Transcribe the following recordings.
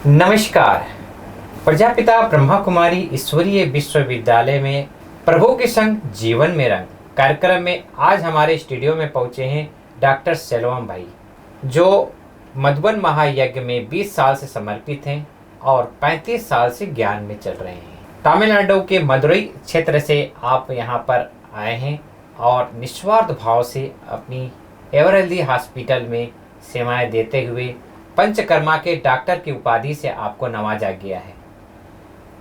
नमस्कार। प्रजापिता ब्रह्मा कुमारी ईश्वरीय विश्वविद्यालय में प्रभु के संग जीवन में रंग कार्यक्रम में आज हमारे स्टूडियो में पहुंचे हैं डॉक्टर सेल्वम भाई, जो मधुबन महायज्ञ में 20 साल से समर्पित हैं और 35 साल से ज्ञान में चल रहे हैं। तमिलनाडु के मदुरई क्षेत्र से आप यहाँ पर आए हैं और निस्वार्थ भाव से अपनी एवरेल्दी हॉस्पिटल में सेवाएं देते हुए पंचकर्मा के डॉक्टर की उपाधि से आपको नवाजा गया है।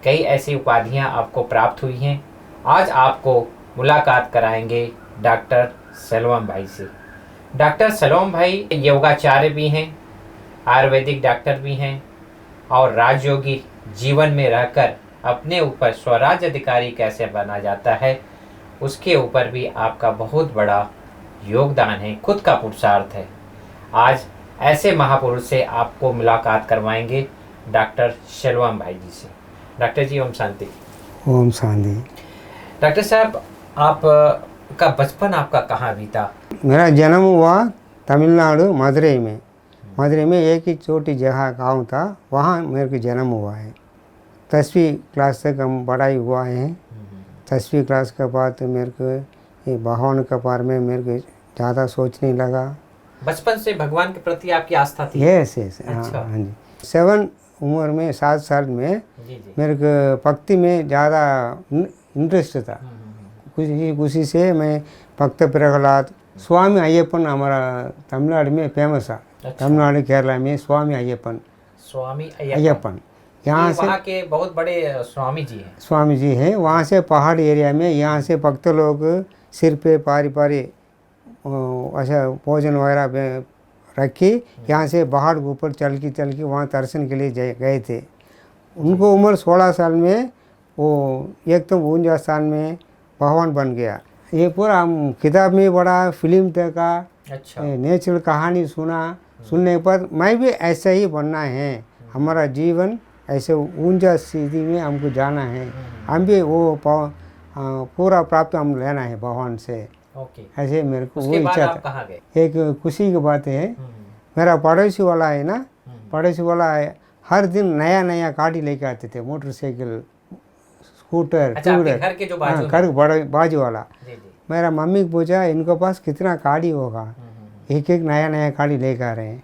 कई ऐसी उपाधियां आपको प्राप्त हुई हैं। आज आपको मुलाकात कराएंगे डॉक्टर सेल्वम भाई से। डॉक्टर सेल्वम भाई योगाचार्य भी हैं, आयुर्वेदिक डॉक्टर भी हैं और राजयोगी जीवन में रहकर अपने ऊपर स्वराज्य अधिकारी कैसे बना जाता है उसके ऊपर भी आपका बहुत बड़ा योगदान है, खुद का पुरुषार्थ है। आज ऐसे महापुरुष से आपको मुलाकात करवाएंगे डॉक्टर सेल्वम भाई जी से। डॉक्टर जी ओम शांति। ओम शांति। डॉक्टर साहब, आप का बचपन आपका कहाँ बीता? मेरा जन्म हुआ तमिलनाडु मदुरई में। मदुरई में एक ही छोटी जगह गांव था, वहाँ मेरे को जन्म हुआ है। 10वीं क्लास तक हम पढ़ाई हुआ है। 10वीं क्लास के बाद मेरे को ये भगवान के बारे में मेरे को ज़्यादा सोचने लगा। बचपन से भगवान के प्रति आपकी आस्था थी? यस। अच्छा। हाँ जी। 7 उम्र में 7 साल में जी। मेरे को भक्ति में ज़्यादा इंटरेस्ट था। खुशी से मैं भक्त प्रहलाद, स्वामी अय्यप्पन हमारा तमिलनाडु में फेमस है। अच्छा। तमिलनाडु केरला में स्वामी अय्यप्पन यहाँ से वहाँ के बहुत बड़े स्वामी जी हैं। स्वामी जी हैं। वहाँ से पहाड़ी एरिया में यहाँ से भक्त लोग सिर पे पारी ऐसा भोजन वगैरह रखी, यहाँ से पहाड़ के ऊपर चल के वहाँ दर्शन के लिए गए थे। उनको उम्र 16 साल में वो एक तो 49 साल में भगवान बन गया। ये पूरा हम किताब में पढ़ा, फिल्म देखा। अच्छा। नेचुरल कहानी सुनने पर मैं भी ऐसा ही बनना है। हमारा जीवन ऐसे ऊंचा स्थिति में हमको जाना है। हम भी वो पूरा प्राप्त हम लेना है भगवान से। ओके। ऐसे मेरे को वो उसके बाद इच्छा आप था। कहाँ गए? एक खुशी की बात है, मेरा पड़ोसी वाला है ना, पड़ोसी वाला हर दिन नया गाड़ी लेके आते थे, मोटरसाइकिल, स्कूटर, अच्छा, टू आपके व्हीलर। घर के जो बाजू घर बड़े बाजू वाला। जी। मेरा मम्मी को पूछा इनके पास कितना गाड़ी होगा, एक नया गाड़ी लेकर आ रहे हैं,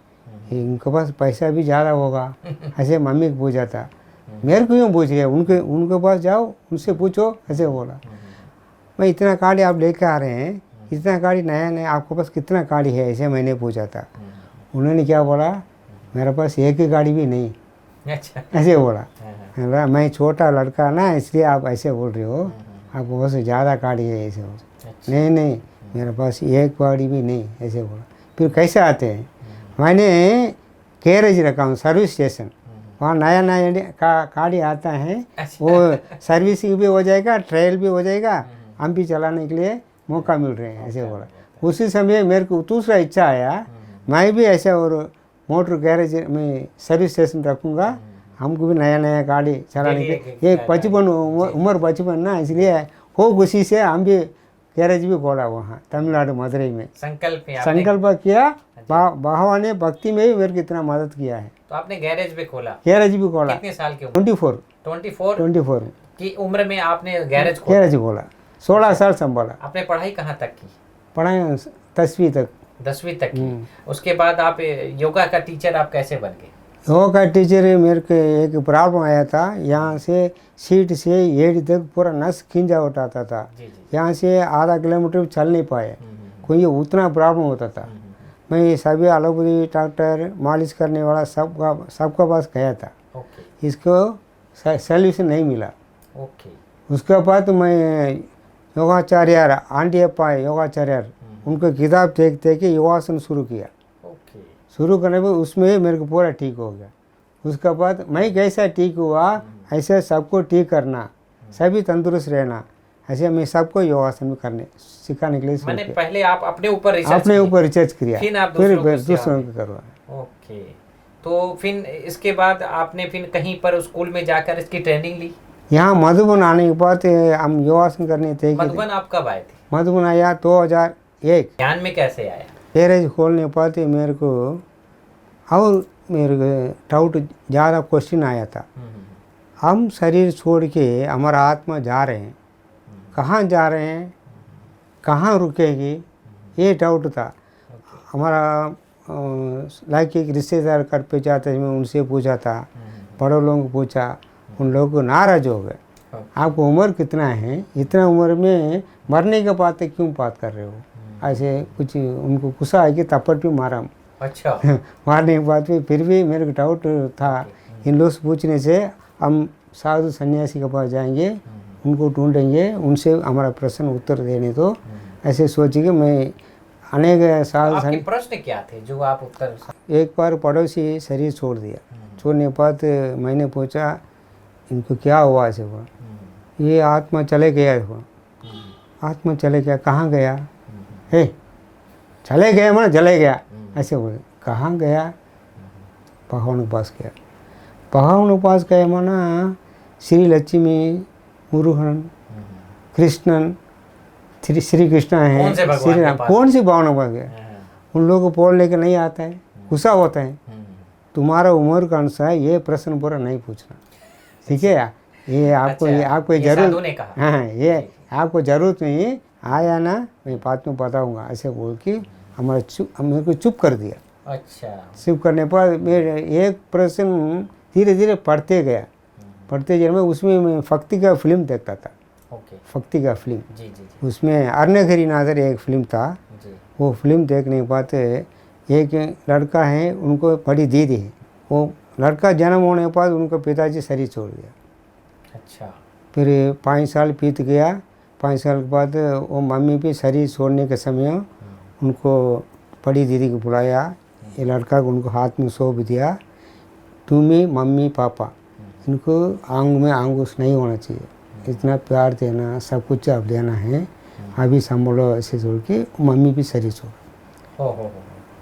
इनके पास पैसा भी ज़्यादा होगा। ऐसे मम्मी को पूछा था। मेरे को क्यों पूछ रहे, उनके पास जाओ, उनसे पूछो, ऐसे बोला। मैं इतना गाड़ी आप लेकर आ रहे हैं, इतना गाड़ी नया आपके पास कितना गाड़ी है, ऐसे मैंने पूछा था। उन्होंने क्या बोला, मेरे पास एक ही गाड़ी भी नहीं। अच्छा। ऐसे बोला। मैं छोटा लड़का ना, इसलिए आप ऐसे बोल रहे हो, आपको पास ज़्यादा गाड़ी है, ऐसे बोला। नहीं, मेरे पास एक गाड़ी भी नहीं, ऐसे बोला। फिर कैसे आते हैं, मैंने गैरेज रखा हूँ, सर्विस स्टेशन, वहाँ नया गाड़ी आता है। वो सर्विसिंग भी हो जाएगा, ट्रायल भी हो जाएगा, हम भी चलाने के लिए मौका मिल रहे हैं, ऐसे बोला। उसी समय मेरे को दूसरा इच्छा आया, मैं भी ऐसा और मोटर गैरेज में सर्विस स्टेशन रखूँगा, हमको भी नया गाड़ी चलाने के। ये उम्र बचपन ना, इसलिए वो खुशी से हम भी गैरेज भी खोला वहाँ तमिलनाडु मदुरई में। संकल्प किया। भगवान ने भक्ति में भी मेरे को इतना मदद किया है। तो आपने गैरेज भी खोला? कितने साल की उम्र? 24 की उम्र में आपने गैरेज खोला। 16 साल संभाला। आपने पढ़ाई कहाँ तक की? पढ़ाई 10वीं तक। 10वीं तक की। उसके बाद आप योगा का टीचर आप कैसे बन गए? योगा का टीचर मेरे को एक प्रॉब्लम आया था, यहाँ से सीट से एड़ी तक पूरा नस खिंचा उठाता था। यहाँ से आधा किलोमीटर चल नहीं पाए, कोई उतना प्रॉब्लम होता था। मैं सभी एलोपैथी डॉक्टर, मालिश करने वाला सबका पास गया था। इसको सॉल्यूशन नहीं मिला। उसके बाद मैं योगाचार्य आंडियप्पा योगाचार्य उनको किताब देख के योगासन शुरू किया। शुरू करने में उसमें मेरे को पूरा ठीक हो गया। उसके बाद मैं कैसा ठीक हुआ, ऐसे सबको ठीक करना, सभी तंदुरुस्त रहना, ऐसे मैं सबको योगासन करने सिखाने के लिए मैंने पहले आप अपने ऊपर रिसर्च किया, फिर दूसरों को करवा। ओके। तो फिर इसके बाद आपने फिर कहीं पर स्कूल में जाकर इसकी ट्रेनिंग ली? यहाँ मधुबन आने के बाद हम योगासन करने थे। मधुबन आप कब आए थे? मधुबन आया 2001। ज्ञान में कैसे आया? गैरेज खोलने पाते मेरे को और मेरे को डाउट ज़्यादा क्वेश्चन आया था। हम शरीर छोड़ के हमारा आत्मा जा रहे हैं, कहाँ जा रहे हैं, कहाँ रुकेगी, ये डाउट था हमारा। लाइक एक रिश्तेदार घर पे जाते मैं उनसे पूछा था, बड़ों लोगों को पूछा, उन लोगों को नाराज हो गए। आपको उम्र कितना है, इतना उम्र में मरने के बाद क्यों बात कर रहे हो, ऐसे कुछ उनको गुस्सा है कि थप्पड़ भी मारा। अच्छा मारने के बाद फिर भी मेरे को डाउट था। इन लोग से पूछने से हम साधु सन्यासी के पास जाएंगे, उनको ढूंढेंगे, उनसे हमारा प्रश्न उत्तर देने दो, ऐसे सोच के मैं अनेक साल। आपके प्रश्न क्या थे जो आप उत्तर? एक बार पड़ोसी शरीर छोड़ दिया, छोड़ने के बाद मैंने पूछा इनको क्या हुआ ऐसे हुआ, ये आत्मा चले गया हुआ। आत्मा चले गया, कहाँ गया है, चले गए माना चले गया, ऐसे बोले। कहाँ गया? भगवान के पास गया। भगवान के पास गए माना श्री लक्ष्मी, मुरुगन, कृष्णन, श्री कृष्णा है, श्री राम, कौन सी भगवान के पास गया? उन लोगों को पढ़ लेके नहीं आता है, गुस्सा होता है। तुम्हारा उम्र का अनुसार ये प्रश्न पूरा नहीं पूछना, ठीक है? ये आपको अच्छा, ये आपको जरूरत, हाँ ये आपको ज़रूरत नहीं, आया ना मैं बात में बताऊँगा, ऐसे बोल के मेरे को चुप कर दिया। अच्छा, चुप करने पर मेरे एक प्रश्न धीरे धीरे पढ़ते गया, पढ़ते गया। मैं उसमें मैं भक्ति का फिल्म देखता था। ओके, भक्ति का फिल्म, जी जी जी उसमें अर्णगिरिनाथर एक फिल्म था। जी। वो फिल्म देखने के बाद एक लड़का है, उनको बड़ी दीदी है, वो लड़का जन्म होने के बाद उनका पिताजी शरीर छोड़ दिया। अच्छा, फिर 5 साल बीत गया। 5 साल के बाद वो मम्मी भी शरीर छोड़ने के समय उनको बड़ी दीदी को बुलाया, ये लड़का को उनको हाथ में सौंप दिया, तुम्हें मम्मी पापा इनको आंग में आंगूश नहीं होना चाहिए, इतना प्यार देना, सब कुछ आप देना है, अभी संभालो, ऐसे छोड़ के मम्मी भी शरीर छोड़। हो,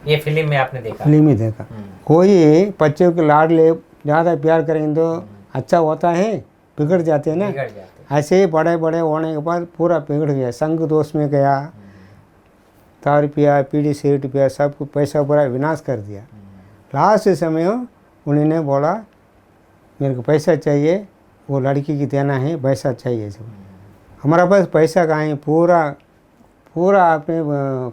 ये फिल्म में आपने देखा? फिल्म में देखा। कोई बच्चों के लाड ले ज़्यादा प्यार करेंगे तो अच्छा होता है, बिगड़ जाते हैं ना। बिगड़ जाते। ऐसे ही बड़े बड़े होने के बाद पूरा बिगड़ गया, संग दोष में गया, दारू पिया, बीड़ी सिगरेट पिया, सब कुछ पैसा पूरा विनाश कर दिया। लास्ट समय उन्होंने बोला मेरे को पैसा चाहिए, वो लड़की की देना है, पैसा चाहिए सब। हमारा पास पैसा कहाँ है, पूरा पूरा आपने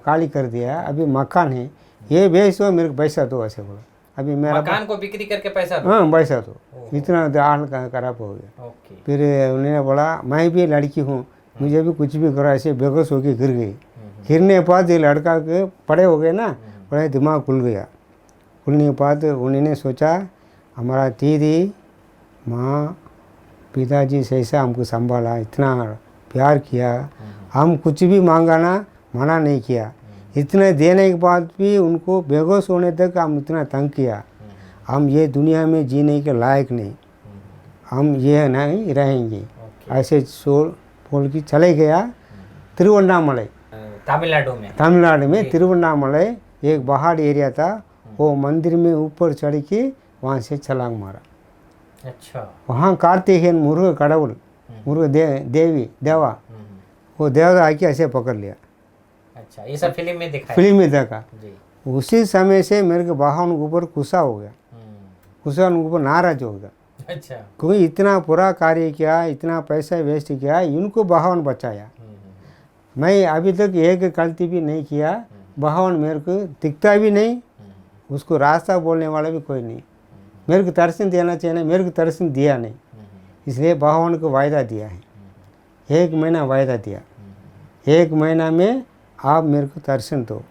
काली कर दिया, अभी मकान है, ये बेच दो, मेरे को पैसा दो, ऐसे बोला। अभी मेरा मकान को बिक्री करके पैसा दो? हाँ पैसा दो, इतना हाल खराब हो गया। ओके। फिर उन्होंने बोला मैं भी लड़की हूँ, मुझे भी कुछ भी करो, ऐसे बेहोश होकर गिर गई। गिरने के बाद ये लड़का के पड़े हो गए ना, बड़े दिमाग खुल गया। खुलने के बाद उन्होंने सोचा हमारा दीदी माँ पिताजी से ऐसा हमको संभाला, इतना प्यार किया, हम कुछ भी मांगा ना, मना नहीं किया, इतने देने के बाद भी उनको बेहोश होने तक हम इतना तंग किया, हम ये दुनिया में जीने के लायक नहीं, हम ये नहीं रहेंगे, ऐसे छोड़ बोल के चले गया। तिरुवन्नामलाई, तमिलनाडु में तिरुवन्नामलाई एक पहाड़ एरिया था, वो मंदिर में ऊपर चढ़ के वहाँ से छलांग मारा। अच्छा, वहाँ कार्तिकेयन मुरुग कड़वल, मुरुग देवी देवा, वो देवता आके ऐसे पकड़ लिया। अच्छा, ये सब फिल्म में दिखा? फिल्म में देखा जी। उसी समय से मेरे को भगवान के ऊपर गुस्सा हो गया, गुस्सा उनके ऊपर नाराज हो गया। अच्छा, क्योंकि इतना बुरा कार्य किया, इतना पैसा वेस्ट किया, इनको भगवान बचाया। मैं अभी तक एक गलती भी नहीं किया, भगवान मेरे को दिखता भी नहीं, उसको रास्ता बोलने वाला भी कोई नहीं, मेरे को दर्शन देना चाहिए, मेरे को दर्शन दिया नहीं, इसलिए भगवान को वायदा दिया है, 1 महीना वायदा दिया, 1 महीना में आप मेरे को दर्शन दो,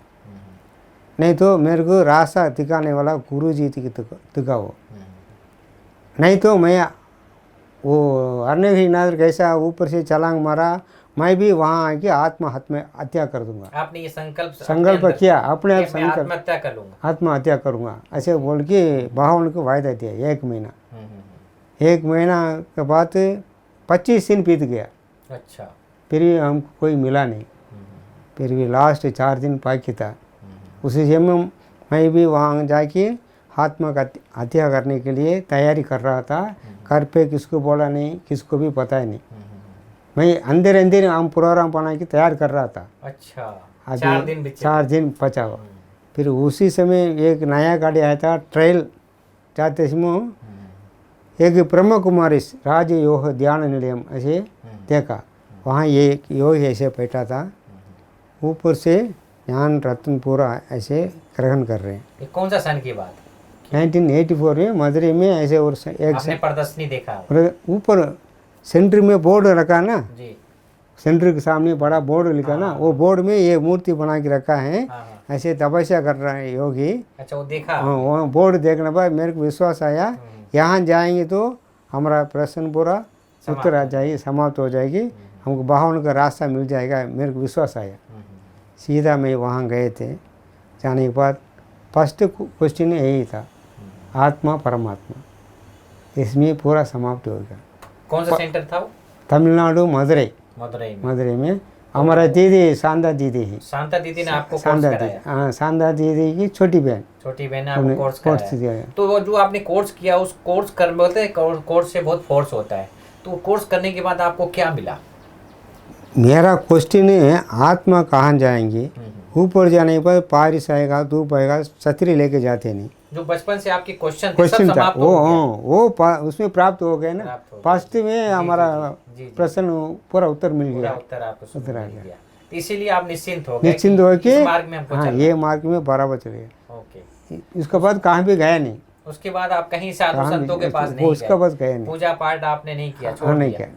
नहीं तो मेरे को रास्ता दिखाने वाला गुरु जी दिखाओ, नहीं तो मैं वो अर्णगिरिनाथ कैसा ऊपर से छलांग मारा, मैं भी वहाँ आके आत्महत्या कर दूंगा। आपने ये संकल्प किया, अपने आप संकल्प, आत्महत्या कर लूंगा, आत्महत्या करूँगा, ऐसे बोल के भगवान को वायदा दिया। 1 महीना, 1 महीना के बाद 25 दिन बीत गया। अच्छा, फिर भी हमको कोई मिला नहीं, फिर भी लास्ट 4 दिन बाकी था। उसी समय मैं भी वहाँ जाके आत्महत्या करने के लिए तैयारी कर रहा था, घर पे किसको बोला नहीं, किसको भी पता ही नहीं, मैं अंदर हम प्रोग्राम बना के तैयार कर रहा था। अच्छा, 4 दिन बचा हुआ। फिर उसी समय एक नया गाड़ी आया था, ट्रेल जातेस्मो एक ब्रह्म कुमारी राजयोग ध्यान निलयम ऐसे देखा। वहाँ ये एक योगी ऐसे बैठा था, ऊपर से ज्ञान रत्न पूरा ऐसे ग्रहण कर रहे हैं। ये कौन सा सन की बात? 1984 में मदुरई में ऐसे और एक आपने प्रदर्शनी देखा? और ऊपर सेंटर में बोर्ड रखा ना जी। सेंटर के सामने बड़ा बोर्ड लिखा ना, वो बोर्ड में ये मूर्ति बना के रखा है। हाँ। ऐसे तपस्या कर रहा है योगी। अच्छा, वो देखा? हाँ, वहाँ बोर्ड देखने पर मेरे को विश्वास आया यहाँ जाएंगे तो हमारा प्रश्न पूरा उत्तर आ जाएगी, समाप्त हो जाएगी, हमको बाहर का रास्ता मिल जाएगा। मेरे को विश्वास आया। सीधा मैं वहाँ गए थे। जाने के बाद फर्स्ट क्वेश्चन यही था, आत्मा परमात्मा, इसमें पूरा समाप्त हो गया। कौन सा सेंटर था वो? तमिलनाडु मदुरई। मदुरई में हमारा दीदी शांता दीदी है। शांता दीदी ने आपको कोर्स शांता कराया? दीदी, हाँ, शांता दीदी की छोटी बहन ने आपको कोर्स कराया? दिया। तो वो जो आपने कोर्स किया, उस कोर्स कर बोलते हैं कोर्स से बहुत फोर्स होता है, तो कोर्स करने के बाद आपको क्या मिला? मेरा क्वेश्चन है आत्मा कहाँ जाएंगी? ऊपर जाने पर बारिश आएगा, धूप आएगा, छतरी लेके जाते नहीं। जो बचपन से आपके क्वेश्चन था वो उसमें प्राप्त हो गए ना। फर्स्ट में हमारा प्रश्न पूरा उत्तर मिल गया। उत्तर आपको उत्तर आ गया, तो इसीलिए आप निश्चिंत हो गए। निश्चिंत हो के मार्ग में हमको हाँ, ये मार्ग में बराबर चले गए। ओके। इसके बाद कहाँ भी गया नहीं। उसके बाद आप कहीं साधु संतों के पास नहीं उसके बाद गए नहीं। पूजा पाठ आपने नहीं किया, छोड़ दिया?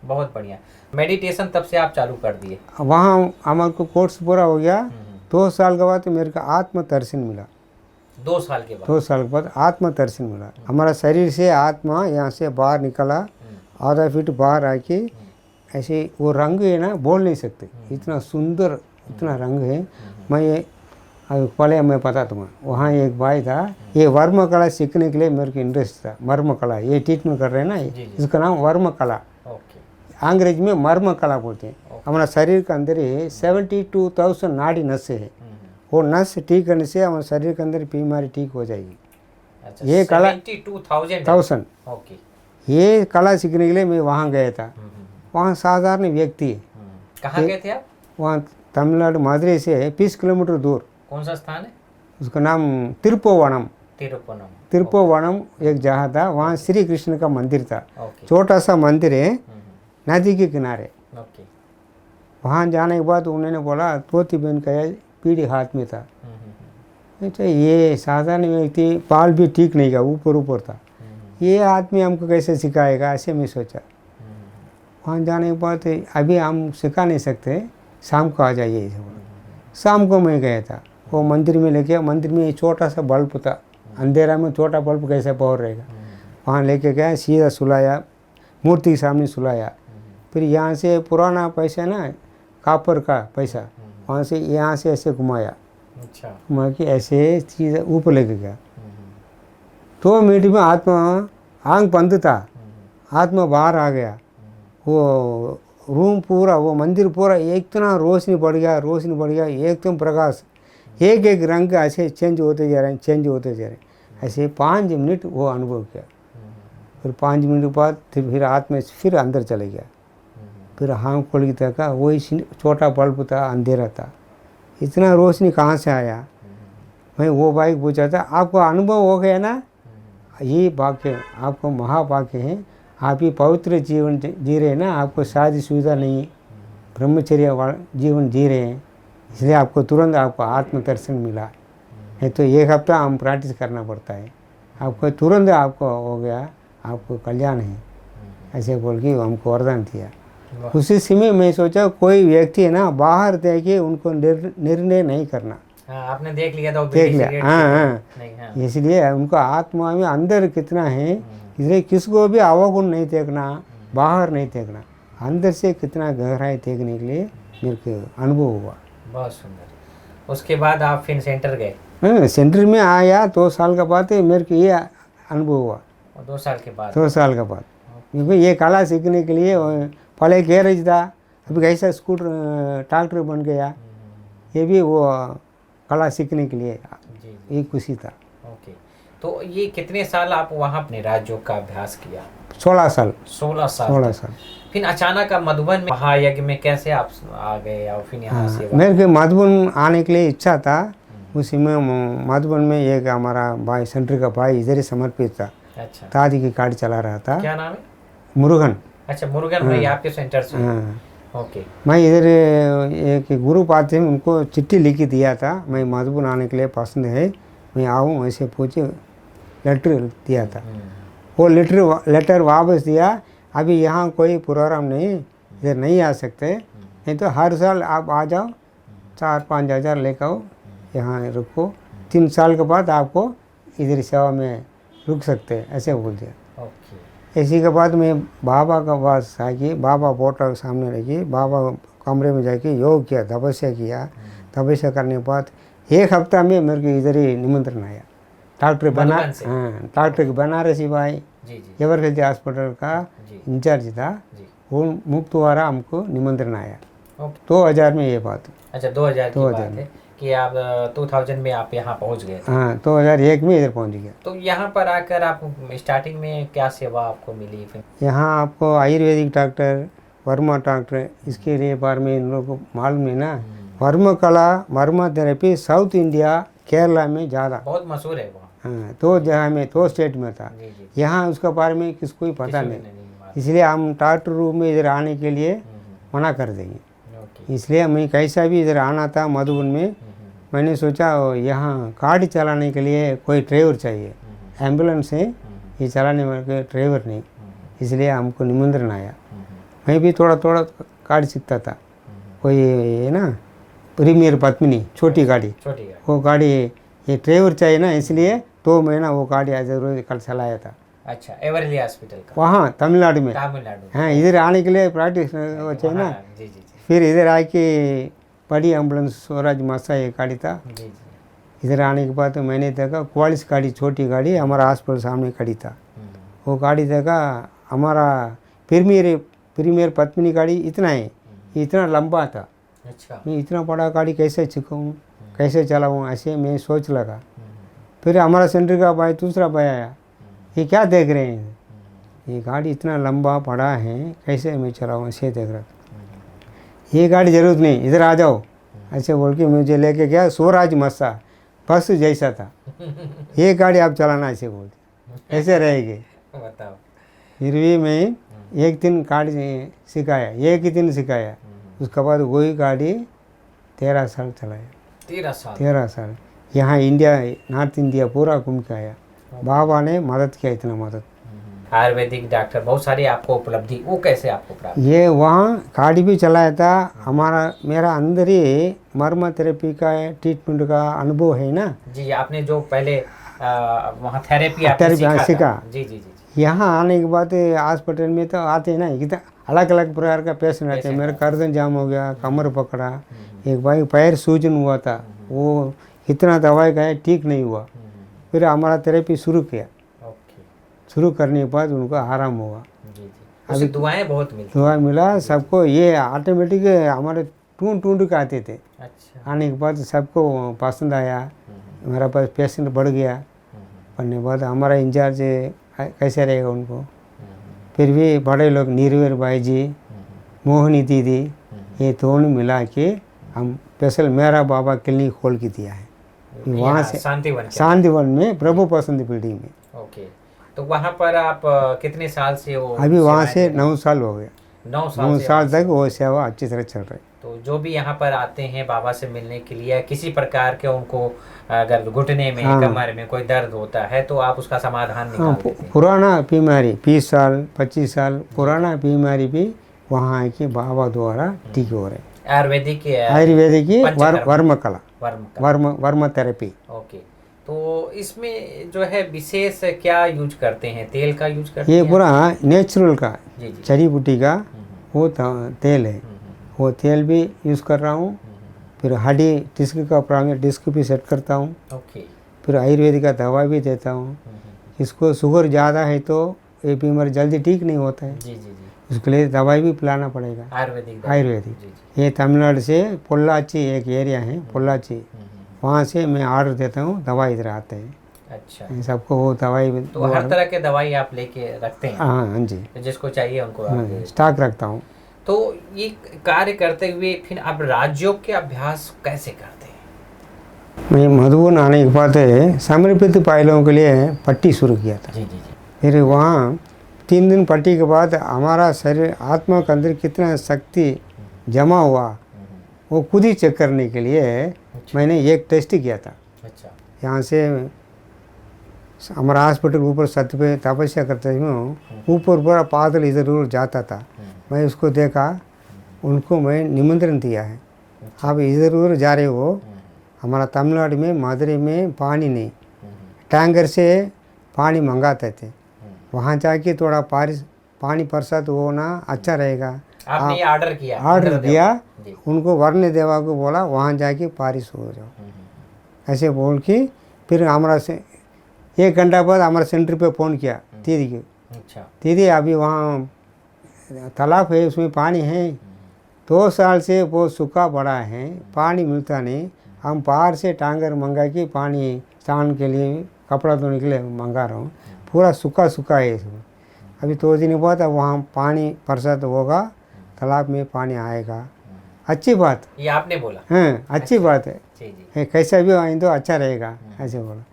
बहुत बढ़िया। मेडिटेशन तब से आप चालू कर दिए? वहाँ हमारे को कोर्स पूरा हो गया। 2 साल के बाद मेरे को आत्म दर्शन मिला। 2 साल के बाद? 2 साल के बाद आत्म दर्शन मिला। हमारा शरीर से आत्मा यहाँ से बाहर निकला, आधा फीट बाहर आके ऐसे वो रंग है ना, बोल नहीं सकते, इतना सुंदर इतना रंग है। मैं ये पहले मैं पता तुम्हें वहाँ एक भाई था, ये वर्म कला सीखने के लिए मेरे को इंटरेस्ट था। मर्म कला ये ट्रीटमेंट कर रहे हैं ना, इसका नाम वर्म कला, अंग्रेज में मर्म कला बोलते हैं। हमारा शरीर के अंदर ही 72,000 नाड़ी नसें है। वो नस ठीक करने से हमारे शरीर के अंदर बीमारी ठीक हो जाएगी। अच्छा, ये कला 72,000। ओके। ये कला सीखने के लिए मैं वहाँ गया था। वहाँ साधारण व्यक्ति है। कहाँ गए थे आप? वहाँ तमिलनाडु मदुरई से 20 किलोमीटर दूर। कौन सा स्थान है? उसका नाम तिरुप्पुवनम। तिरुप्पुवनम एक जगह था, वहाँ श्री कृष्ण का मंदिर था। छोटा सा मंदिर है, नदी के किनारे। वहाँ जाने के बाद उन्होंने बोला तोती बहन का पीढ़ी हाथ में था। अच्छा, ये साधारण व्यक्ति बाल भी ठीक नहीं था, ऊपर ऊपर था, ये आदमी हमको कैसे सिखाएगा, ऐसे मैं सोचा। वहाँ जाने के बाद अभी हम सिखा नहीं सकते, शाम को आ जाइए ऐसे बोला। शाम को मैं गया था, वो मंदिर में लेके, मंदिर में छोटा सा बल्ब था, अंधेरा में छोटा बल्ब कैसे पावर रहेगा। वहाँ लेके गया, सीधा सुलाया, मूर्ति के सामने सुलाया। फिर यहाँ से पुराना पैसा ना, कापर का पैसा, वहाँ से यहाँ से ऐसे घुमाया। अच्छा। घुमा के ऐसे चीज़ ऊपर लेके गया। 2 मिनट में आत्मा आंख बंद था, आत्मा बाहर आ गया। वो रूम पूरा, वो मंदिर पूरा इतना रोशनी बढ़ गया, एकदम प्रकाश, एक एक रंग ऐसे चेंज होते जा रहे हैं। ऐसे 5 मिनट वो अनुभव किया। फिर 5 मिनट के बाद फिर आत्मा फिर अंदर चले गया। फिर हाँ खोल के देखा, वही छोटा बल्ब था, अंधेरा था, इतना रोशनी कहाँ से आया। मैं वो भाई पूछा था, आपको अनुभव हो गया ना, ये भाग्य आपको महाभाग्य है, आप ही पवित्र जीवन जी रहे हैं ना, आपको शादी सुविधा नहीं, ब्रह्मचर्य जीवन जी रहे हैं, इसलिए आपको तुरंत आपको आत्म दर्शन मिला है। तो 1 हफ्ता हम प्रैक्टिस करना पड़ता है, आपको तुरंत आपको हो गया, आपको कल्याण है, ऐसे बोल के हमको वरदान दिया। उसी समय मैं सोचा कोई व्यक्ति है ना, बाहर देखे उनको निर्णय नहीं करना। आपने देख लिया था? देख लिया, हाँ। इसलिए उनको आत्मा में अंदर कितना है, इसलिए किसको भी अवगुण नहीं देखना, बाहर नहीं देखना, अंदर से कितना गहराई देखने के लिए मेरे को अनुभव हुआ। बहुत सुंदर। उसके बाद आप फिर सेंटर गए? सेंटर में आया 2 साल के बाद मेरे को ये अनुभव हुआ। 2 साल के बाद? 2 साल के बाद, क्योंकि ये कला सीखने के लिए पहले गैरेज था, अभी कैसा स्कूटर ट्रैक्टर बन गया, ये भी वो कला सीखने के लिए ये खुशी था। ओके। तो ये कितने साल आप वहाँ अपने राजयोग का अभ्यास किया? 16 साल। 16 साल। फिर अचानक आप मधुबन में महायज्ञ में कैसे आप आ गए और फिर यहाँ से? मेरे को मधुबन आने के लिए इच्छा था, उसी में मधुबन में एक हमारा भाई सेंटर का भाई इधर ही समर्पित था, अच्छा, दादी की गाड़ी चला रहा था, क्या नाम है? मुरुगन। अच्छा, मुरुगन भाई आपके सेंटर से? हाँ, ओके। मैं इधर एक गुरु पाते हैं, उनको चिट्ठी लिखी दिया था, मैं मधुबन आने के लिए पसंद है, मैं आऊँ ऐसे पूछे, लेटर दिया था। वो लेटर वापस दिया, अभी यहाँ कोई प्रोग्राम नहीं, इधर नहीं आ सकते, नहीं तो हर साल आप आ जाओ, 4-5 हज़ार लेकर आओ, यहाँ रुको, 3 साल के बाद आपको इधर सेवा में रुक सकते हैं, ऐसे बोल दिया। ओके। इसी के बाद मैं बाबा का पास आके, बाबा फोटो के सामने रखी, बाबा कमरे में जाके योग किया, तपस्या किया। तपस्या करने के बाद 1 हफ्ता में मेरे को इधर ही निमंत्रण आया, डॉक्टर बनारसी भाई एवर हेल्थ हॉस्पिटल का इंचार्ज था, वो मुफ्त द्वारा हमको निमंत्रण आया। 2000 में ये बात। अच्छा, 2000 की बात है कि आप 2000 में आप यहाँ पहुँच गए। हाँ, 2001 में इधर पहुँच गया। तो यहाँ पर आकर आप स्टार्टिंग में क्या सेवा आपको मिली फिर? यहाँ आपको आयुर्वेदिक डॉक्टर, वर्मा डॉक्टर, इसके लिए बारे में इन लोगों को मालूम है ना, वर्मा कला, Verma therapy south India Kerala में ज़्यादा बहुत मशहूर है वहाँ। हाँ, तो जगह में, तो स्टेट में था, यहाँ उसका बारे में किसको ही पता नहीं, इसलिए हम डॉक्टर रूम में इधर आने के लिए मना कर देंगे। इसलिए मैं कैसा भी इधर आना था मधुबन में, मैंने सोचा यहाँ गाड़ी चलाने के लिए कोई ड्राइवर चाहिए, एम्बुलेंस है, ये चलाने वाले ड्राइवर नहीं, इसलिए हमको निमंत्रण आया। मैं भी थोड़ा थोड़ा गाड़ी सीखता था, कोई है ना प्रीमियर पद्मिनी छोटी गाड़ी, वो गाड़ी ये ड्राइवर चाहिए ना, इसलिए 2 महीना वो गाड़ी रोज कल चलाया था। अच्छा, एवरली हॉस्पिटल का वहाँ तमिलनाडु में। तमिलनाडु। हाँ, इधर आने के लिए प्रैक्टिस चाहिए ना। जी जी। फिर इधर आके बड़ी एम्बुलेंस स्वराज मासा ये गाड़ी था। जी जी। इधर आने के बाद तो मैंने देखा क्वालिस गाड़ी, छोटी गाड़ी हमारा हॉस्पिटल सामने खड़ी था, वो गाड़ी देखा, हमारा प्रीमियर पद्मिनी गाड़ी इतना है, इतना लंबा था। अच्छा। मैं इतना बड़ा गाड़ी कैसे सीखूँ, कैसे चलाऊँ, ऐसे मैं सोच लगा। फिर हमारा सेंटर का भाई, दूसरा भाई आया, ये क्या देख रहे हैं, ये गाड़ी इतना लंबा बड़ा है, कैसे मैं चलाऊँ, ऐसे देख रहा था। ये गाड़ी जरूरत नहीं, इधर आ जाओ, ऐसे बोल के मुझे लेके गया, स्वराज मस्सा बस जैसा था, ये गाड़ी आप चलाना, ऐसे बोलते, ऐसे रहेगी। बताओ। फिर भी मैं एक दिन गाड़ी सिखाया, एक ही दिन सिखाया, उसके बाद वही गाड़ी 13 साल चलाया। 13 साल यहाँ इंडिया, नॉर्थ इंडिया पूरा घूम के आया। बाबा ने मदद किया, इतना मदद। आयुर्वेदिक डॉक्टर बहुत सारी आपको उपलब्धि, वो कैसे आपको प्राप्त? ये वहाँ गाड़ी भी चलाया था, हमारा मेरा अंदर ही मर्म थेरेपी का ट्रीटमेंट का अनुभव है ना। जी, आपने जो पहले वहाँ थेरेपी सीखा। जी जी जी। यहाँ आने के बाद हॉस्पिटल में तो आते हैं ना, इतना अलग अलग प्रकार का पेशेंट आते हैं। मेरा गर्दन जाम हो गया, कमर पकड़ा, एक भाई पैर सूजन हुआ था, वो इतना दवाई खाया, ठीक नहीं हुआ। फिर हमारा थेरेपी शुरू किया, शुरू करने के बाद उनको आराम हुआ। अभी दुआएं बहुत मिली, दुआ मिला सबको, ये ऑटोमेटिक हमारे ढूंढ के आते थे। अच्छा। आने के बाद सबको पसंद आया, हमारा पास पेशेंट बढ़ गया। बढ़ने के बाद हमारा इंचार्ज कैसे रहेगा उनको, फिर भी बड़े लोग नीरवेर भाई जी, मोहनी दीदी, ये दोनों मिला के हम स्पेशल मेरा बाबा क्लिनिक खोल के दिया है वहाँ से, शांतिवन में, प्रभु पसंद पीढ़ी में। ओके। तो वहाँ पर आप कितने साल से वो? अभी वहाँ से 9 साल हो गए। 9 साल तक वो सेवा अच्छी तरह चल रही। तो जो भी यहाँ पर आते हैं बाबा से मिलने के लिए, किसी प्रकार के उनको अगर घुटने में, कमर में कोई दर्द होता है, तो आप उसका समाधान निकाल देते हैं। पुराना बीमारी 20 साल 25 साल पुराना बीमारी भी वहाँ आके बाबा द्वारा ठीक हो रहे। आयुर्वेदिक की वर्म कला, वर्म थेरेपी। ओके। तो इसमें जो है विशेष क्या यूज करते हैं? तेल का यूज करते हैं? ये पूरा नेचुरल का, जड़ी बूटी का वो तेल है, वो तेल भी यूज़ कर रहा हूँ। फिर हड्डी डिस्क का प्रॉब्लम, डिस्क भी सेट करता हूँ। ओके। फिर आयुर्वेदिक का दवा भी देता हूँ। इसको शुगर ज़्यादा है तो ये बीमारी जल्दी ठीक नहीं होता है। जी जी जी। उसके लिए दवाई भी पिलाना पड़ेगा, आयुर्वेदिक। ये तमिलनाडु से पोल्लाची एक एरिया है, पोल्लाची, वहाँ से मैं ऑर्डर देता हूँ, दवाई इधर आते हैं। अच्छा। सबको वो दवाई, तो हर तरह के दवाई आप लेके रखते हैं? हाँ जी, जिसको चाहिए उनको स्टॉक रखता हूँ। तो ये कार्य करते हुए फिर आप राजयोग के अभ्यास कैसे करते हैं? मैं मधुबन आने के बाद समर्पित पायलों के लिए पट्टी शुरू किया था। जी जी जी। फिर वहाँ 3 दिन पट्टी के बाद हमारा शरीर आत्मा के अंदर कितना शक्ति जमा हुआ वो खुद ही चेक करने के लिए मैंने एक टेस्ट किया था। अच्छा। यहाँ से हमारा हॉस्पिटल ऊपर सत्य पे तपस्या करते हुए ऊपर ऊपर पैदल इधर उधर जाता था। मैं उसको देखा, उनको मैं निमंत्रण दिया है, आप इधर उधर जा रहे हो, हमारा तमिलनाडु में मदुरई में पानी नहीं, टैंकर से पानी मंगाते थे, वहाँ जाके थोड़ा पानी प्रसाद होना अच्छा रहेगा। आपने ये ऑर्डर किया? ऑर्डर दिया, उनको वर्ण देवा को बोला वहाँ जाके पारिश हो जाओ, ऐसे बोल के फिर हमारा से 1 घंटा बाद हमारे सेंटर पे फ़ोन किया दीदी को। अच्छा। दीदी अभी वहाँ तालाब है, उसमें पानी है, 2 साल से वो सूखा पड़ा है, पानी मिलता नहीं, हम बाहर से टैंकर मंगा के पानी स्नान के लिए कपड़ा धोने के लिए मंगा रहा हूँ, पूरा सूखा सूखा है इसमें। अभी 2 दिन बाद अब वहाँ पानी प्रसाद होगा, तालाब में पानी आएगा। अच्छी बात, ये आपने बोला? हाँ अच्छी बात है, जी जी। कैसा भी आए तो अच्छा रहेगा, ऐसे बोला।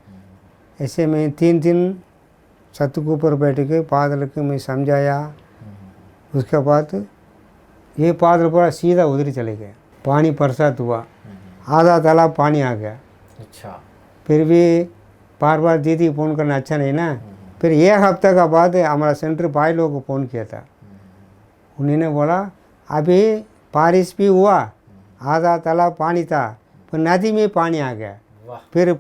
ऐसे में 3 दिन छत के ऊपर बैठ के पादल के मैं समझाया। उसके बाद ये पादल पूरा सीधा उधर ही चले गए, पानी प्रसाद हुआ, आधा तालाब पानी आ गया। अच्छा। फिर भी बार बार दीदी फ़ोन करना अच्छा नहीं ना। फिर 1 हफ्ते का बाद हमारा सेंटर भाई लोगों को फ़ोन किया था, उन्होंने बोला अभी बारिश भी हुआ, आधा तालाब पानी था, फिर नदी में पानी आ गया, फिर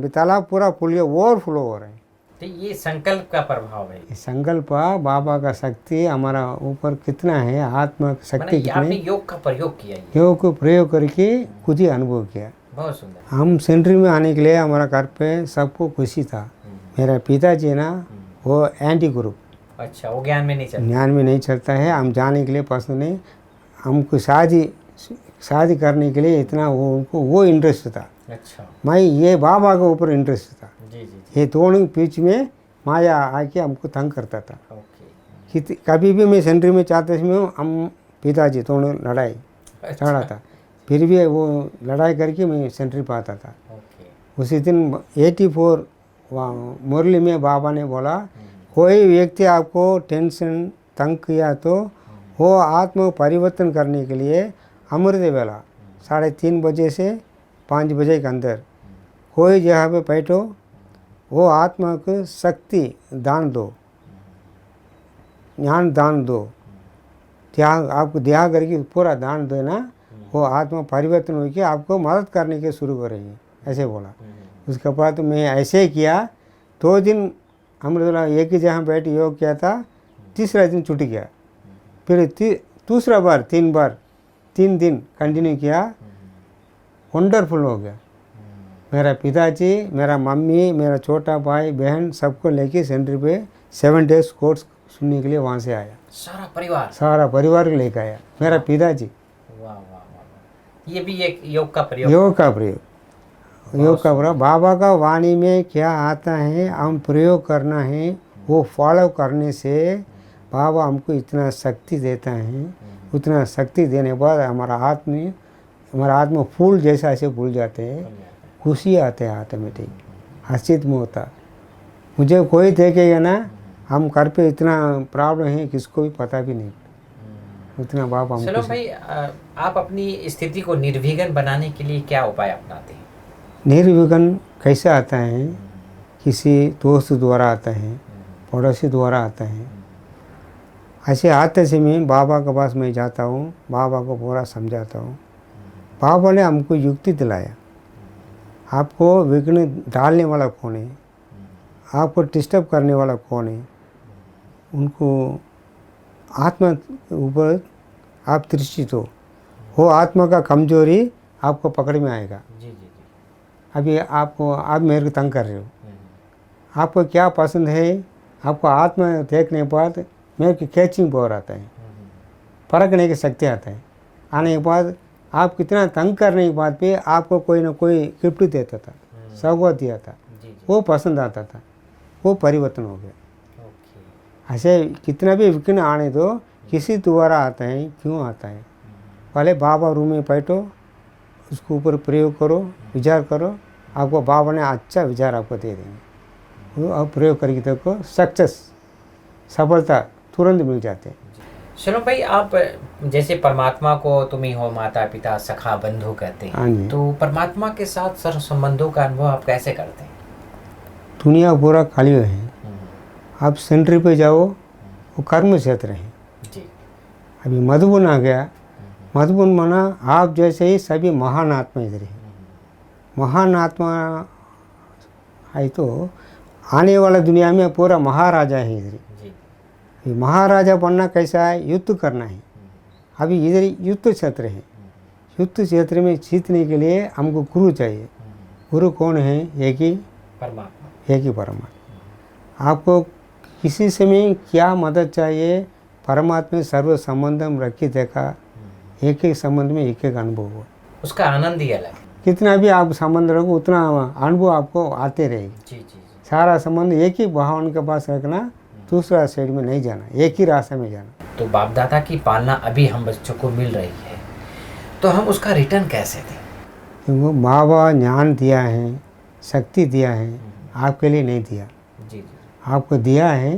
तालाब पूरा फुल ओवरफ्लो हो रहा है। तो ये संकल्प का प्रभाव है? ये संकल्प बाबा का शक्ति हमारा ऊपर कितना है, आत्मा की शक्ति कितनी। आपने योग का प्रयोग किया? योग को प्रयोग करके खुद ही अनुभव किया। बहुत सुंदर। हम सेंटर में आने के लिए हमारा घर पे सबको खुशी था। मेरा पिताजी है ना, वो एंटी ग्रुप। अच्छा, वो ज्ञान में नहीं चलता? ज्ञान में नहीं चलता है, हम जाने के लिए पसंद नहीं, हमको शादी करने के लिए इतना उनको वो इंटरेस्ट था। अच्छा। मैं ये बाबा के ऊपर इंटरेस्ट था। जी जी जी। ये दोनों बीच में माया आके हमको तंग करता था। ओके। कभी भी मैं सेंटर में चाहते समय हम पिताजी दोनों लड़ाई चढ़ा था, फिर भी वो लड़ाई करके मैं सेंटर पर आता था। ओके। उसी दिन 84 मुरली में बाबा ने बोला कोई व्यक्ति आपको टेंशन तंग किया तो वो आत्मा परिवर्तन करने के लिए अमृत वेला 3:30 बजे से 5 बजे के अंदर कोई जगह पे बैठो, वो आत्मा को शक्ति दान दो, ज्ञान दान दो, त्याग आपको त्याग करके पूरा दान देना, वो आत्मा परिवर्तन होकर आपको मदद करने के शुरू करेंगे, ऐसे बोला। उसके बाद मैं ऐसे ही किया। 2 दिन अमृतवेला एक ही जगह बैठ योग किया था, तीसरा दिन छूट गया, फिर दूसरा बार 3 दिन कंटिन्यू किया, वंडरफुल हो गया। मेरा पिताजी, मेरा मम्मी, मेरा छोटा भाई बहन सबको लेके सेंटर पे 7 डेज कोर्स सुनने के लिए वहाँ से आया। सारा परिवार को लेकर आया मेरा पिताजी। वाह वाह वाह, ये भी एक योग का प्रयोग? योग का प्रयोग। बाबा का वाणी में क्या आता है हम प्रयोग करना है, वो फॉलो करने से बाबा हमको इतना शक्ति देता है। उतना शक्ति देने के बाद हमारा आत्मा फूल जैसा ऐसे भूल जाते हैं, खुशी आते हैं ऑटोमेटिक, हर्षित में होता। मुझे कोई देखेगा ना, हम घर पे इतना प्रॉब्लम है किसको भी पता भी नहीं, उतना बाबा हमको। चलो भाई, आप अपनी स्थिति को निर्विघ्न बनाने के लिए क्या उपाय अपनाते हैं? निर्विघ्न कैसे आता है? किसी दोस्त द्वारा आता है, पड़ोसी द्वारा आता है। ऐसे आते समय बाबा के पास मैं जाता हूँ, बाबा को पूरा समझाता हूँ। बाबा ने हमको युक्ति दिलाया, आपको विघ्न डालने वाला कौन है, आपको डिस्टर्ब करने वाला कौन है, उनको आत्मा के ऊपर आप दृष्टि दो, वो आत्मा का कमजोरी आपको पकड़ में आएगा। जी जी जी। अभी आप मेरे को तंग कर रहे हो, आपको क्या पसंद है, आपको आत्मा देखने के बाद मेरे को कैचिंग पावर आता है, परखने की शक्ति आता है। आने के बाद आप कितना तंग करने के बाद भी आपको कोई ना कोई गिफ्ट देता था, सौगात दिया था, वो पसंद आता था, वो परिवर्तन हो गया। ऐसे कितना भी विघ्न आने दो, किसी द्वारा आता है, क्यों आता है, पहले बाबा रूम में बैठो, उसके ऊपर प्रयोग करो, विचार करो, आपको बाबा ने अच्छा विचार आपको दे देंगे। वो आप प्रयोग करके देखो, सक्सेस सफलता तुरंत मिल जाते हैं। चलो भाई, आप जैसे परमात्मा को तुम ही हो माता पिता सखा बंधु कहते हाँ हैं, जी। तो परमात्मा के साथ सर्व संबंधों का अनुभव आप कैसे करते हैं? दुनिया पूरा खाली है, आप सेंट्री पे जाओ, वो कर्म क्षेत्र है। जी। अभी मधुबन आ गया, मधुबन माना आप जैसे ही सभी महान आत्मा इधर है। महान आत्मा है तो आने वाला दुनिया में पूरा महाराजा है इधर। जी। महाराजा बनना कैसा है? युद्ध करना है। अभी इधर युद्ध क्षेत्र है, युद्ध क्षेत्र में जीतने के लिए हमको गुरु चाहिए। गुरु कौन है? एक ही परमात्मा। एक ही परमात्मा। आपको किसी समय क्या मदद चाहिए? परमात्मा सर्व संबंधम रखी देखा, एक एक संबंध में एक एक अनुभव हुआ, उसका आनंद ही अलग है। कितना भी आप संबंध रखो उतना अनुभव आपको आते रहेगी। जी जी जी। सारा संबंध एक ही भगवान के पास रखना, दूसरा साइड में नहीं जाना, एक ही रास्ते में जाना। तो बाप दादा की पालना अभी हम बच्चों को मिल रही है, तो हम उसका रिटर्न कैसे दें? क्योंकि माँ बाप ज्ञान दिया है, शक्ति दिया है, आपके लिए नहीं दिया। जी जी। आपको दिया है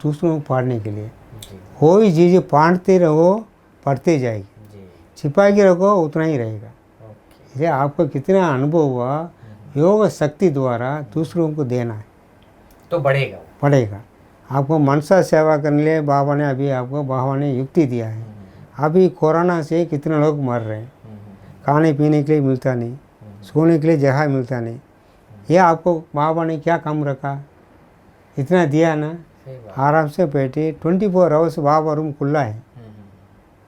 दूसरों को पढ़ने के लिए। जी कोई चीज़ पढ़ते रहो, पढ़ते जाएगी। जी। छिपा के रखो उतना ही रहेगा। ओके। इसलिए आपको कितना अनुभव हुआ, योग शक्ति द्वारा दूसरों को देना है, तो बढ़ेगा वो। पड़ेगा। आपको मनसा सेवा करने के लिए बाबा ने अभी आपको बाबा ने युक्ति दिया है। अभी कोरोना से कितने लोग मर रहे हैं, खाने पीने के लिए मिलता नहीं, सोने के लिए जगह मिलता नहीं। ये आपको बाबा ने क्या कम रखा? इतना दिया ना, सही बात। आराम से बैठे 24 आवर्स बाबा रूम खुला है।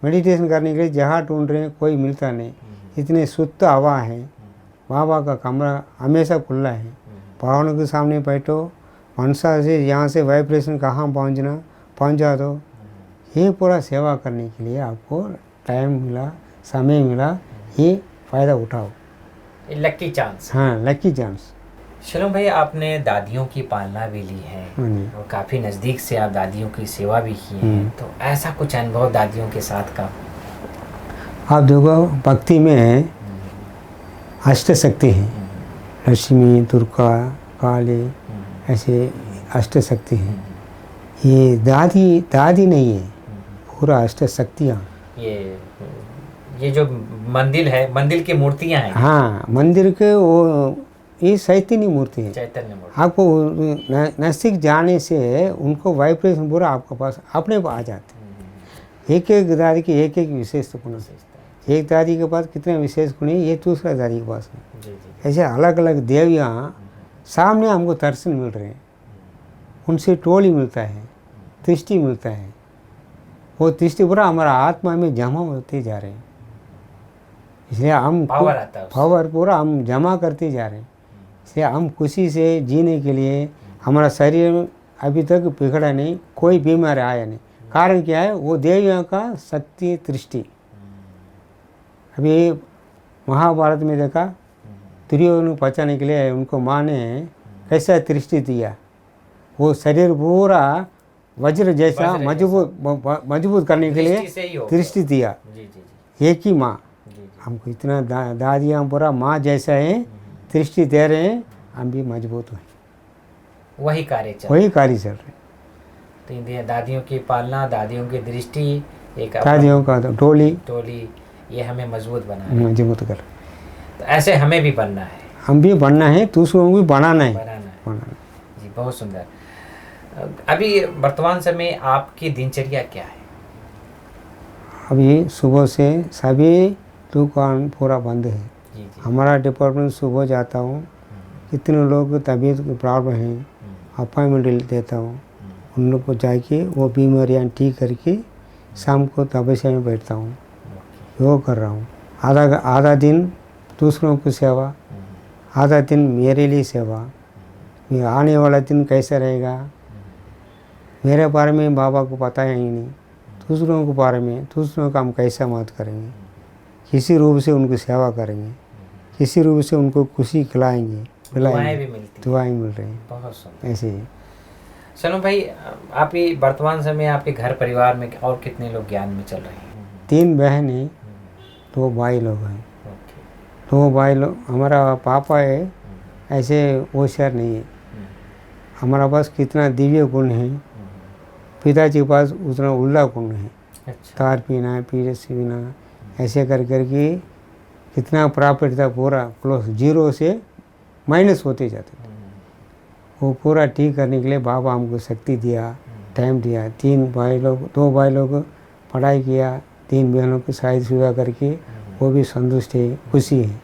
मेडिटेशन करने के लिए जगह ढूंढ रहे हैं, कोई मिलता नहीं। इतने शुद्ध हवा है, बाबा का कमरा हमेशा खुला है। भगवान के सामने बैठो, मनसा से यहाँ से वाइब्रेशन कहाँ पहुँचना पहुँचा दो। ये पूरा सेवा करने के लिए आपको टाइम मिला, समय मिला, ये फ़ायदा उठाओ। Lucky chance. हाँ, लकी चांस। चलो भाई, आपने दादियों की पालना भी ली है हाँ जी। और काफ़ी नज़दीक से आप दादियों की सेवा भी की है, तो ऐसा कुछ अनुभव दादियों के साथ का? आप देखो, भक्ति में अष्ट शक्ति है, लक्ष्मी, दुर्गा, काली, ऐसे अष्ट शक्ति हैं। ये दादी नहीं है, पूरा अष्ट शक्तियाँ। ये जो मंदिर है, मंदिर की मूर्तियाँ हैं। हाँ, मंदिर के वो ये चैतन्य मूर्ति है। चैतन्य मूर्ति। आपको नज़दीक जाने से उनको वाइब्रेशन पूरा आपके पास अपने आप आ जाते हैं। एक एक दादी की एक एक विशेष गुण है। एक दादी के पास कितने विशेष गुण है, ये दूसरा दादी के पास है। जी जी। ऐसे अलग अलग देवियाँ सामने हमको दर्शन मिल रहे हैं, उनसे टोली मिलता है, दृष्टि मिलता है। वो दृष्टि पूरा हमारा आत्मा में जमा होते जा रहे हैं। इसलिए हम पावर आता है उससे। पावर पूरा हम जमा करते जा रहे हैं। इसलिए हम खुशी से जीने के लिए हमारा शरीर में अभी तक बिगड़ा नहीं, कोई बीमारी आया नहीं। कारण क्या है? वो देवियों का शक्ति दृष्टि। अभी महाभारत में देखा, दुर्योधन को बचाने के लिए उनको माँ ने कैसा दृष्टि दिया। वो शरीर पूरा वज्र जैसा मजबूत करने के लिए दृष्टि दिया। जी जी एक ही माँ। जी जी। हमको इतना दादियाँ पूरा माँ जैसा है, दृष्टि दे रहे हैं, हम भी मजबूत हैं। वही कार्य चल वही कार्य चल रहे हैं। तो ये दादियों की पालना, दादियों की दृष्टि, एक दादियों का टोली, ये हमें मजबूत बना है। मजबूत कर। तो ऐसे हमें भी बनना है। हम भी बनना है, दूसरों को भी बनाना है। जी, बहुत सुंदर। अभी वर्तमान समय आपकी दिनचर्या क्या है? अभी सुबह से सभी दुकान पूरा बंद है। जी जी। हमारा डिपार्टमेंट सुबह जाता हूँ, कितने लोग तबीयत की प्रॉब्लम है, अपॉइंटमेंट देता हूँ, उन लोग को जाके वो बीमारियाँ ठीक करके शाम को तपस्या में बैठता हूँ, योग कर रहा हूँ। आधा दिन दूसरों की सेवा, आधा दिन मेरे लिए सेवा। ये आने वाला दिन कैसा रहेगा मेरे बारे में बाबा को पता है ही नहीं। दूसरों के बारे में, दूसरों का हम कैसा मदद करेंगे, किसी रूप से उनकी सेवा करेंगे, किसी रूप से उनको खुशी खिलाएंगे, दुआएं भी मिलती हैं। दुआएं मिल रही हैं। बहुत सुंदर। ऐसे ही। चलो भाई, आप ये वर्तमान समय आपके घर परिवार में और कितने लोग ज्ञान में चल रहे हैं? 3 बहन हैं, 2 भाई लोग हैं। ओके। 2 भाई लोग, हमारा पापा है, ऐसे होशियार नहीं है। हमारा पास कितना दिव्य गुण है, पिताजी के पास उतना उल्ला गुण है। अच्छा। तार पीना, पीरे से पीना, ऐसे कर करके कितना प्रॉफिट था पूरा क्लोज जीरो से माइनस होते जाते थे। वो पूरा ठीक करने के लिए बाबा हमको शक्ति दिया, टाइम दिया। 2 भाई लोग पढ़ाई किया, 3 बहनों को शादी शुदा करके वो भी संतुष्ट है, खुशी है।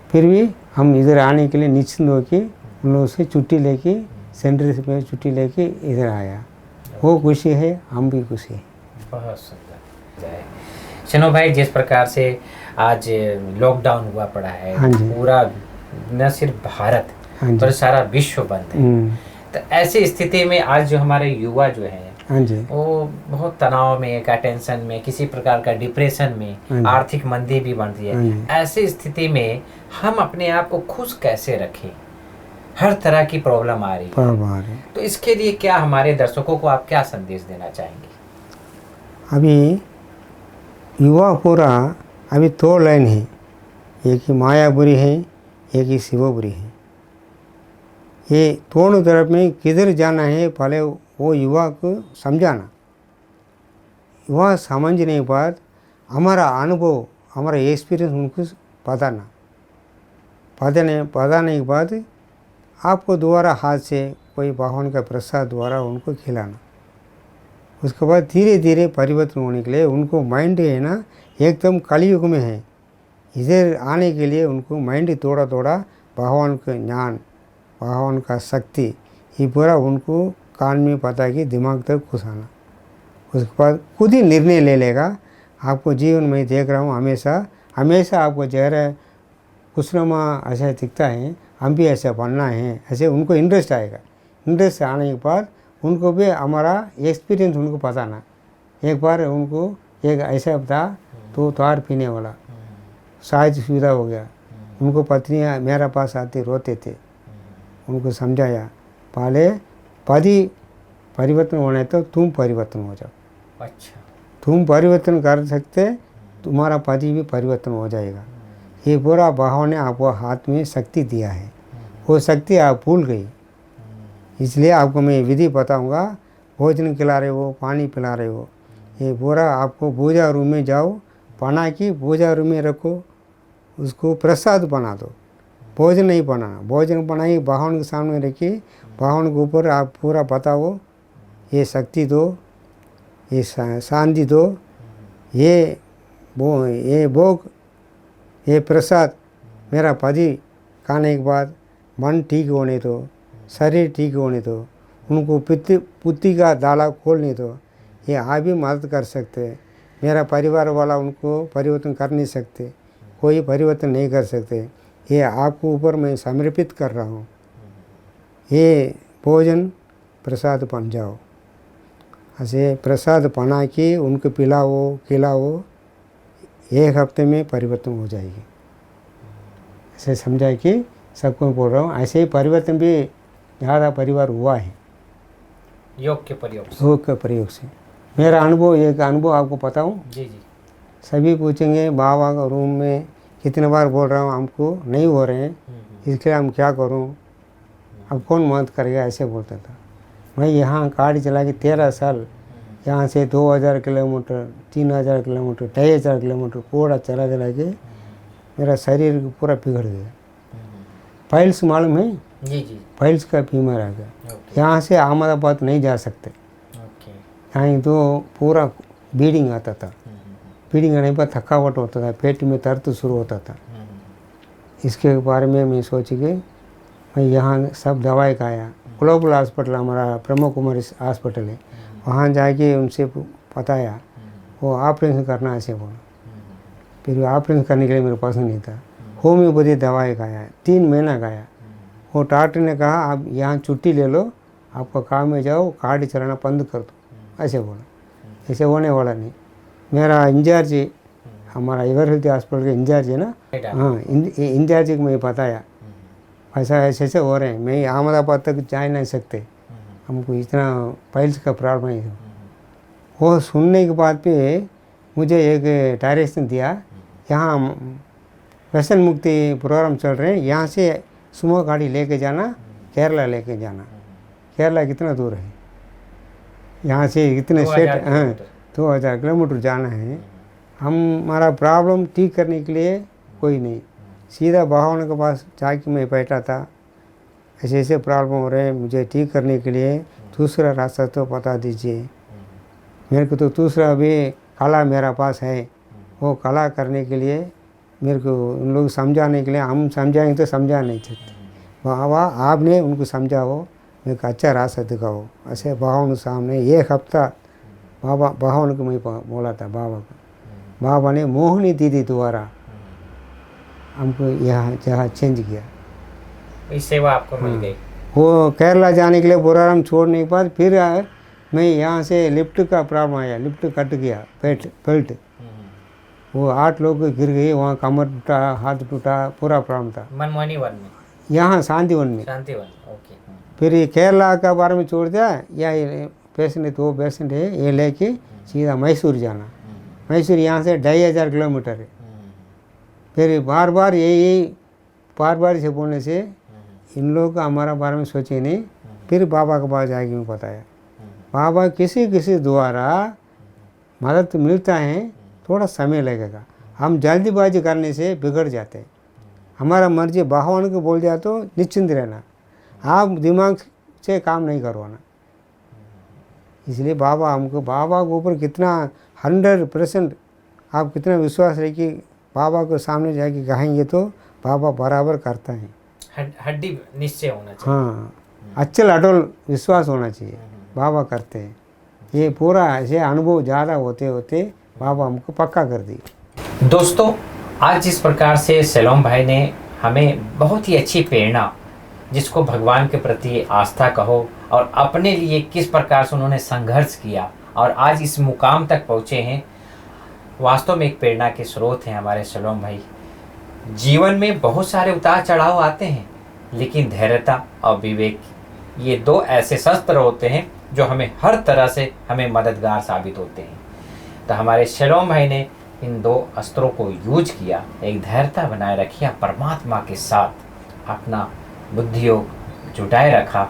फिर भी हम इधर आने के लिए निश्चिंत होकर उन लोगों से छुट्टी लेके, सेंटर से छुट्टी लेके इधर आया। वो खुशी है, हम भी खुशी है। बहुत सुंदर। चलो भाई, जिस प्रकार से आज लॉकडाउन हुआ पड़ा है, हाँ जी। पूरा न सिर्फ भारत हाँ जी। पर सारा विश्व बंद है, तो ऐसी स्थिति में आज जो हमारे युवा जो है हाँ जी, वो बहुत तनाव में, का टेंशन में, किसी प्रकार का डिप्रेशन में, आर्थिक मंदी भी बढ़ रही है। ऐसी स्थिति में हम अपने आप को खुश कैसे रखें? हर तरह की प्रॉब्लम आ रही है, तो इसके लिए क्या हमारे दर्शकों को आप क्या संदेश देना चाहेंगे? अभी युवा पूरा अभी 2 लाइन है, एक ही मायापुरी है, एक ही शिवपुरी है। ये दोनों तरफ में किधर जाना है पहले वो युवा को समझाना। युवा समझने के बाद हमारा अनुभव, हमारा एक्सपीरियंस उनको बताने के बाद आपको दोबारा हाथ से कोई भगवान का प्रसाद द्वारा उनको खिलाना। उसके बाद धीरे धीरे परिवर्तन होने के लिए उनको माइंड है ना एकदम कलयुग में है, इधर आने के लिए उनको माइंड थोड़ा भगवान का ज्ञान, भगवान का शक्ति ये पूरा उनको कान में पता कि दिमाग तक घुसाना। उसके बाद खुद ही निर्णय ले लेगा। आपको जीवन में देख रहा हूँ हमेशा आपको चेहरा खुशनुमा ऐसा दिखता है, हम भी ऐसा बनना है, ऐसे उनको इंटरेस्ट आएगा। इंटरेस्ट आने के बाद उनको भी हमारा एक्सपीरियंस उनको बताना। एक बार उनको एक ऐसा था तो तार पीने वाला शायद सुविधा हो गया, उनको पत्नियाँ मेरा पास आती रोते थे, उनको समझाया पहले पति परिवर्तन होने तो तुम परिवर्तन हो जाओ। अच्छा। तुम परिवर्तन कर सकते, तुम्हारा पति भी परिवर्तन हो जाएगा। ये पूरा भगवान ने आपको हाथ में शक्ति दिया है, वो शक्ति आप भूल गई। इसलिए आपको मैं विधि बताऊंगा। भोजन खिला रहे हो, पानी पिला रहे हो, ये पूरा आपको पूजा रूम में जाओ, बना कि पूजा रूम में रखो, उसको प्रसाद बना दो। भोजन नहीं बनाना, भोजन बनाई भगवान के सामने रखिए, भगवान के ऊपर आप पूरा बताओ, ये शक्ति दो, ये शांति दो, ये भोग, ये प्रसाद मेरा पति खाने के बाद मन ठीक होने दो, शरीर ठीक होने दो, उनको पुत्ती का दाला खोलने दो। ये आप भी मदद कर सकते हैं। मेरा परिवार वाला उनको परिवर्तन कर नहीं सकते, कोई परिवर्तन नहीं कर सकते। ये आपको ऊपर मैं समर्पित कर रहा हूँ। ये भोजन प्रसाद बन जाओ, ऐसे प्रसाद बना के उनको पिलाओ खिलाओ, 1 हफ्ते में परिवर्तन हो जाएगी। ऐसे समझा कि सबको बोल रहा हूँ। ऐसे ही परिवर्तन भी ज़्यादा परिवार हुआ है योग के प्रयोग से। मेरा अनुभव, एक अनुभव आपको बताऊँ। जी। सभी पूछेंगे बाबा का रूम में कितने बार बोल रहा हूँ हमको नहीं हो रहे हैं, इसके लिए हम क्या करूँ, अब कौन मदद करेगा, ऐसे बोलता था। मैं यहाँ गाड़ी चला के 13 साल यहाँ से 2000 किलोमीटर, 3000 किलोमीटर, 2500 किलोमीटर पूरा चला के मेरा शरीर पूरा बिगड़ गया। फाइल्स मालूम है? जी। फाइल्स का बीमार आ गया। यहाँ से अहमदाबाद नहीं जा सकते। यहाँ तो पूरा ब्लीडिंग आता था, ब्लीडिंग आने पर थकावट होता था, पेट में दर्द शुरू होता था। इसके बारे में मैं सोच के मैं यहाँ सब दवाई खाया। ग्लोबल हॉस्पिटल हमारा ब्रह्म कुमारी हॉस्पिटल है, वहाँ जाके उनसे बताया, वो ऑपरेशन करना ऐसे बोला। फिर ऑपरेशन करने के लिए मेरे पास नहीं था। होम्योपैथी दवाई खाया, 3 महीना खाया। वो डॉक्टर ने कहा आप यहाँ छुट्टी ले लो, आपका काम में जाओ, गाड़ी चलाना बंद कर दो, ऐसे बोला। ऐसे होने वाला नहीं। मेरा इंचार्ज, हमारा एवर हेल्थ हॉस्पिटल के इंचार्ज है ना, हाँ, इंचार्ज को मैं बताया ऐसा ऐसे हो रहे हैं, मैं अहमदाबाद तक जा नहीं सकते, हमको इतना फाइल्स का प्रॉब्लम है। वो सुनने के बाद पे मुझे एक डायरेक्शन दिया, यहाँ व्यसन मुक्ति प्रोग्राम चल रहे हैं, यहाँ से सुमो गाड़ी लेके जाना, केरला लेके जाना। केरला कितना दूर है यहाँ से, इतने स्टेट, हाँ 2000 किलोमीटर जाना है। हमारा प्रॉब्लम ठीक करने के लिए कोई नहीं, सीधा भावना के पास जाके मैं बैठा था, ऐसे ऐसे प्रॉब्लम हो रहे हैं, मुझे ठीक करने के लिए दूसरा रास्ता तो बता दीजिए। मेरे को तो दूसरा भी कला मेरा पास है, वो कला करने के लिए मेरे को उन लोग समझाने के लिए, हम समझाएंगे तो समझा नहीं सकते, बाबा आपने उनको समझाओ, मेरे को अच्छा रास्ता दिखाओ। ऐसे भावना सामने 1 हफ्ता बाबा भावना को मैं बोला था बाबा को। बाबा ने मोहिनी दीदी द्वारा हमको यहाँ जहाँ चेंज किया, इस सेवा आपको मिल गई। वो केरला जाने के लिए बुराराम छोड़ने के बाद फिर मैं यहाँ से लिफ्ट का प्रॉब्लम आया, लिफ्ट कट गया, बेल्ट वो 8 लोग गिर गए, वहाँ कमर टूटा, हाथ टूटा, पूरा प्रॉब्लम था। मनमोहनी वन में, यहाँ शांतिवन में। शांतिवन, ओके। फिर ये केरला का बारे में छोड़ दिया, या पेशेंट है, 2 पेशेंट है, ये लेके सीधा मैसूर जाना। मैसूर यहाँ से 2500 किलोमीटर है। फिर बार बार से बोलने से इन लोग का हमारा बारे में सोचे नहीं। फिर बाबा के पास जाके मैं बताया, बाबा किसी द्वारा मदद मिलता है, थोड़ा समय लगेगा, हम जल्दीबाजी करने से बिगड़ जाते हैं। हमारा मर्जी भगवान को बोल दिया तो निश्चिंत रहना, आप दिमाग से काम नहीं करवाना। इसलिए बाबा हमको, बाबा के ऊपर कितना 100% आप कितना विश्वास रहे कि बाबा को सामने जाके कहेंगे तो बाबा बराबर करता है। हड्डी निश्चय होना चाहिए। हाँ, अचल अटल विश्वास होना चाहिए, बाबा करते हैं। ये पूरा ऐसे अनुभव ज़्यादा होते होते बाबा हमको पक्का कर दी। दोस्तों, आज जिस प्रकार से सेलोम भाई ने हमें बहुत ही अच्छी प्रेरणा, जिसको भगवान के प्रति आस्था कहो, और अपने लिए किस प्रकार से उन्होंने संघर्ष किया और आज इस मुकाम तक पहुँचे हैं, वास्तव में एक प्रेरणा के स्रोत हैं हमारे सेलोम भाई। जीवन में बहुत सारे उतार चढ़ाव आते हैं, लेकिन धैर्यता और विवेक, ये 2 ऐसे शस्त्र होते हैं जो हमें हर तरह से हमें मददगार साबित होते हैं। तो हमारे सेलोम भाई ने इन 2 अस्त्रों को यूज किया, एक धैर्यता बनाए रखी, परमात्मा के साथ अपना बुद्धि योग जुटाए रखा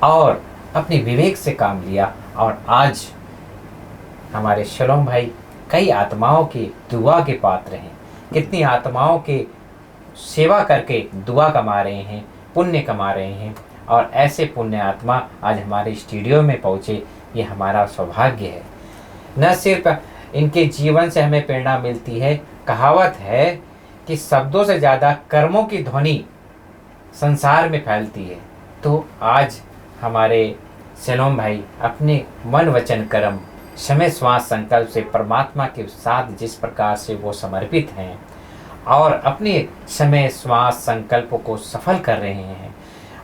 और अपने विवेक से काम लिया। और आज हमारे सेलोम भाई कई आत्माओं की दुआ के पात्र हैं, कितनी आत्माओं के सेवा करके दुआ कमा रहे हैं, पुण्य कमा रहे हैं। और ऐसे पुण्य आत्मा आज हमारे स्टूडियो में पहुँचे, ये हमारा सौभाग्य है। न सिर्फ इनके जीवन से हमें प्रेरणा मिलती है, कहावत है कि शब्दों से ज़्यादा कर्मों की ध्वनि संसार में फैलती है। तो आज हमारे सेलोम भाई अपने मन वचन कर्म समय श्वास संकल्प से परमात्मा के साथ जिस प्रकार से वो समर्पित हैं और अपने समय श्वास संकल्पों को सफल कर रहे हैं,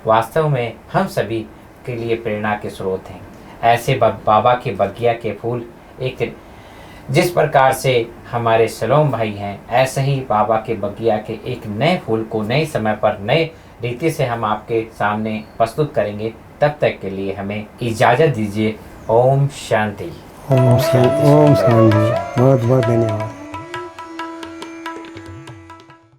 वास्तव में हम सभी के लिए प्रेरणा के स्रोत हैं। ऐसे बाबा के बगिया के फूल, एक जिस प्रकार से हमारे सेलोम भाई हैं, ऐसे ही बाबा के बगिया के एक नए फूल को नए समय पर नए रीति से हम आपके सामने प्रस्तुत करेंगे। तब तक के लिए हमें इजाज़त दीजिए। ओम शांति। ओम शांति। बहुत बहुत धन्यवाद।